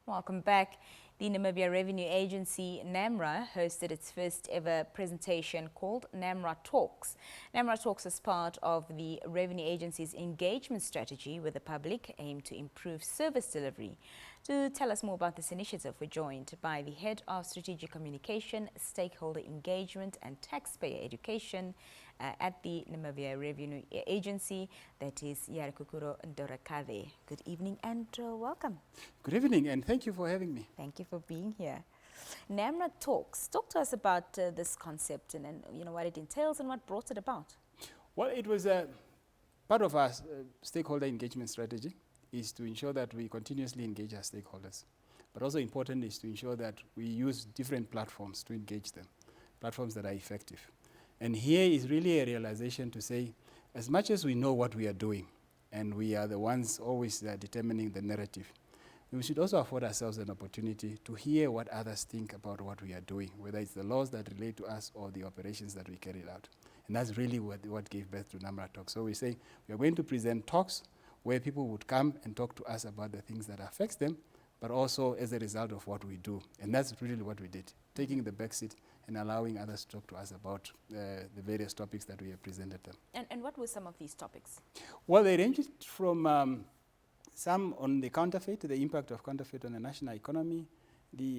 Welcome back. The Namibia Revenue Agency, NamRA, hosted its first ever presentation called NamRA Talks. NamRA Talks is part of the Revenue Agency's engagement strategy with the public aimed to improve service delivery. To tell us more about this initiative, we're joined by the Head of Strategic Communication, Stakeholder Engagement and Taxpayer Education at the Namibia Revenue Agency, that is Yarukeekuro Ndorokaze. Good evening and welcome. Good evening and thank you for having me. Thank you for being here. NamRA Talks. Talk to us about this concept and what it entails and what brought it about. Well, it was part of our stakeholder engagement strategy is to ensure that we continuously engage our stakeholders. But also important is to ensure that we use different platforms to engage them, platforms that are effective. And here is really a realization to say, as much as we know what we are doing, and we are the ones always determining the narrative, we should also afford ourselves an opportunity to hear what others think about what we are doing, whether it's the laws that relate to us or the operations that we carry out. And that's really what gave birth to NamRA Talks. So we say we are going to present talks where people would come and talk to us about the things that affects them, but also as a result of what we do. And that's really what we did, taking the back seat and allowing others to talk to us about the various topics that we have presented them. And what were some of these topics? Well, they ranged from some on the counterfeit, the impact of counterfeit on the national economy,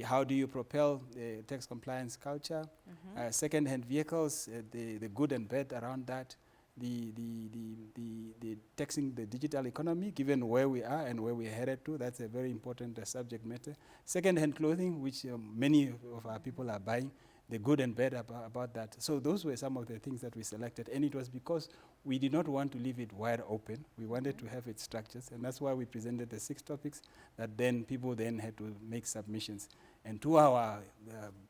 how do you propel the tax compliance culture, second-hand vehicles, the good and bad around that, the taxing the digital economy, given where we are and where we are headed to. That's a very important subject matter. Second-hand clothing, which many of our people are buying, the good and bad about that. So those were some of the things that we selected, and it was because we did not want to leave it wide open. We wanted to have its structures, and that's why we presented the 6 topics that then people then had to make submissions. And to our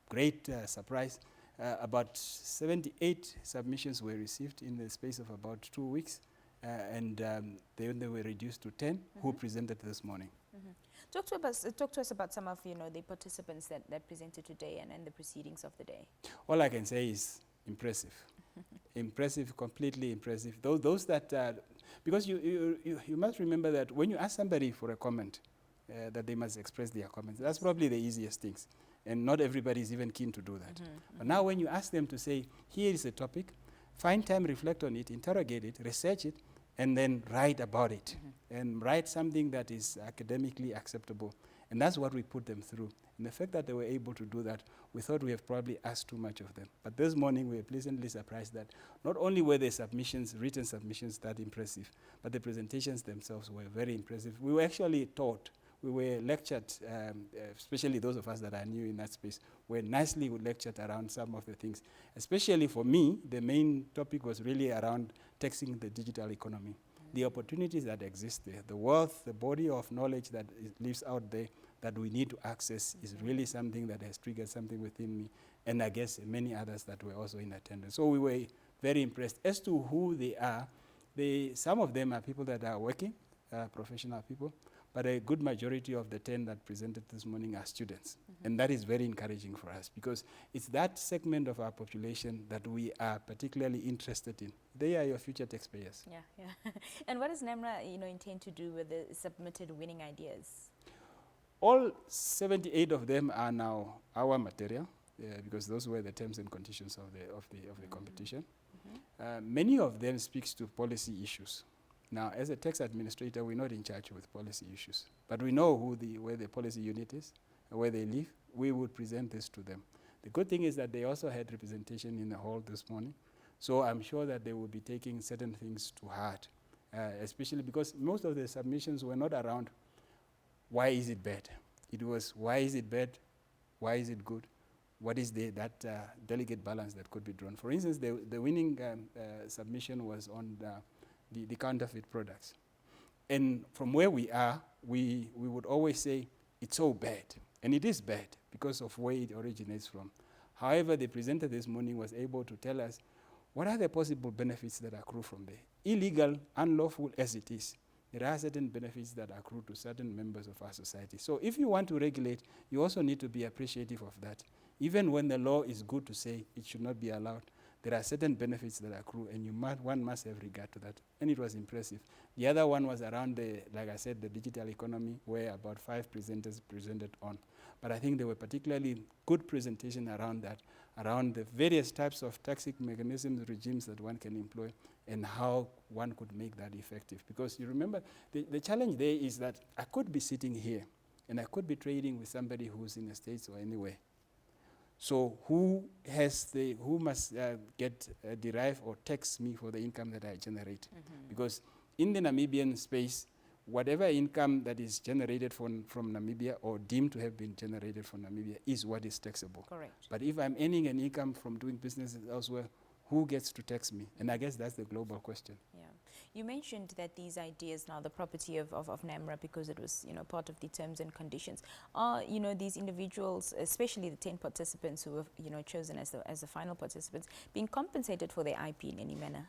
great surprise, about 78 submissions were received in the space of about 2 weeks, and then they were reduced to 10 who presented this morning. Talk to us about some of the participants that presented today and the proceedings of the day. All I can say is impressive. Impressive, completely impressive. Those that, because you must remember that when you ask somebody for a comment, that they must express their comments. That's probably the easiest things. And not everybody is even keen to do that. But now when you ask them to say, here is a topic, find time, reflect on it, interrogate it, research it, and then write about it. And write something that is academically acceptable. And that's what we put them through. And the fact that they were able to do that, we thought we have probably asked too much of them. But this morning we were pleasantly surprised that not only were the submissions, written submissions, that impressive, but the presentations themselves were very impressive. We were actually taught, we were lectured, especially those of us that are new in that space, were nicely lectured around some of the things. Especially for me, the main topic was really around taxing the digital economy. The opportunities that exist there, the wealth, the body of knowledge that lives out there that we need to access is really something that has triggered something within me, and I guess many others that were also in attendance. So we were very impressed. As to who they are, some of them are people that are working, professional people, but a good majority of the 10 that presented this morning are students. And that is very encouraging for us because it's that segment of our population that we are particularly interested in. They are your future taxpayers. Yeah. And what does NamRA intend to do with the submitted winning ideas? All 78 of them are now our material because those were the terms and conditions of the competition. Many of them speaks to policy issues. Now, as a tax administrator, we're not in charge with policy issues, but we know where the policy unit is, where they live. We would present this to them. The good thing is that they also had representation in the hall this morning, so I'm sure that they will be taking certain things to heart, especially because most of the submissions were not around why is it bad. It was why is it bad, why is it good, what is that delicate balance that could be drawn. For instance, the winning submission was on the counterfeit products. And from where we are, we would always say, it's so bad. And it is bad because of where it originates from. However, the presenter this morning was able to tell us what are the possible benefits that accrue from there. Illegal, unlawful as it is, there are certain benefits that accrue to certain members of our society. So if you want to regulate, you also need to be appreciative of that. Even when the law is good to say it should not be allowed, there are certain benefits that accrue, and one must have regard to that. And it was impressive. The other one was around the, like I said, the digital economy, where about 5 presenters presented on. But I think there were particularly good presentation around that, around the various types of taxing mechanisms, regimes that one can employ, and how one could make that effective. Because you remember, the challenge there is that I could be sitting here, and I could be trading with somebody who's in the States or anywhere. So who must derive or tax me for the income that I generate? Because in the Namibian space, whatever income that is generated from Namibia or deemed to have been generated from Namibia is what is taxable. Correct. But if I'm earning an income from doing businesses elsewhere, who gets to tax me? And I guess that's the global question. Yeah. You mentioned that these ideas now the property of NamRA because it was, part of the terms and conditions. Are, these individuals, especially the 10 participants who were, chosen as the final participants, being compensated for their IP in any manner?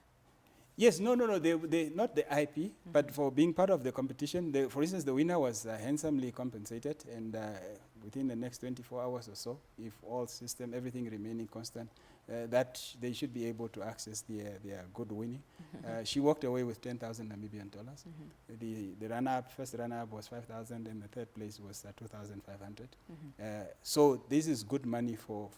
Yes, no, they not the IP, but for being part of the competition. For instance, the winner was handsomely compensated, and within the next 24 hours or so, if everything remaining constant, that they should be able to access their good winning. She walked away with 10,000 Namibian dollars. The first runner-up was 5,000, and the third place was 2,500. So this is good money for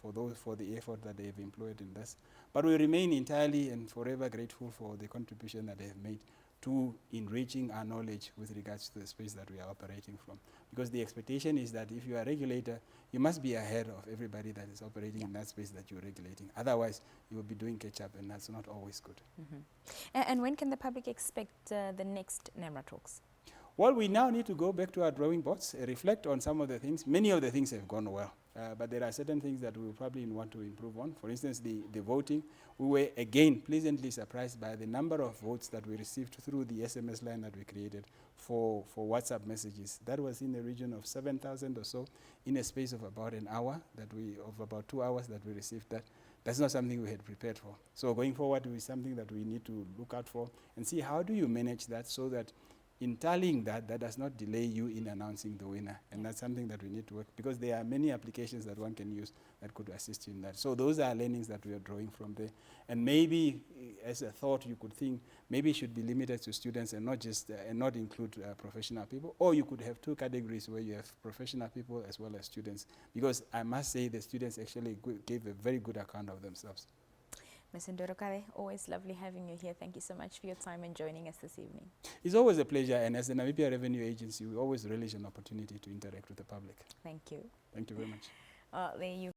the effort that they have employed in this. But we remain entirely and forever grateful for the contribution that they have made to enriching our knowledge with regards to the space that we are operating from. Because the expectation is that if you are a regulator, you must be ahead of everybody that is operating in that space that you're regulating. Otherwise, you will be doing catch-up, and that's not always good. And when can the public expect the next NamRA Talks? Well, we now need to go back to our drawing boards, reflect on some of the things. Many of the things have gone well, but there are certain things that we will probably want to improve on. For instance, the voting. We were, again, pleasantly surprised by the number of votes that we received through the SMS line that we created for WhatsApp messages. That was in the region of 7,000 or so in a space of about an hour, of about 2 hours that we received that. That's not something we had prepared for. So going forward, it is something that we need to look out for and see how do you manage that so that in tallying that does not delay you in announcing the winner. And that's something that we need to work, because there are many applications that one can use that could assist you in that. So those are learnings that we are drawing from there. And maybe, as a thought, you could think, maybe it should be limited to students and not just, and not include professional people. Or you could have 2 categories where you have professional people as well as students. Because I must say the students actually gave a very good account of themselves. Mr. Ndorokaze, always lovely having you here. Thank you so much for your time and joining us this evening. It's always a pleasure, and as the Namibia Revenue Agency, we always relish an opportunity to interact with the public. Thank you. Thank you very much. There you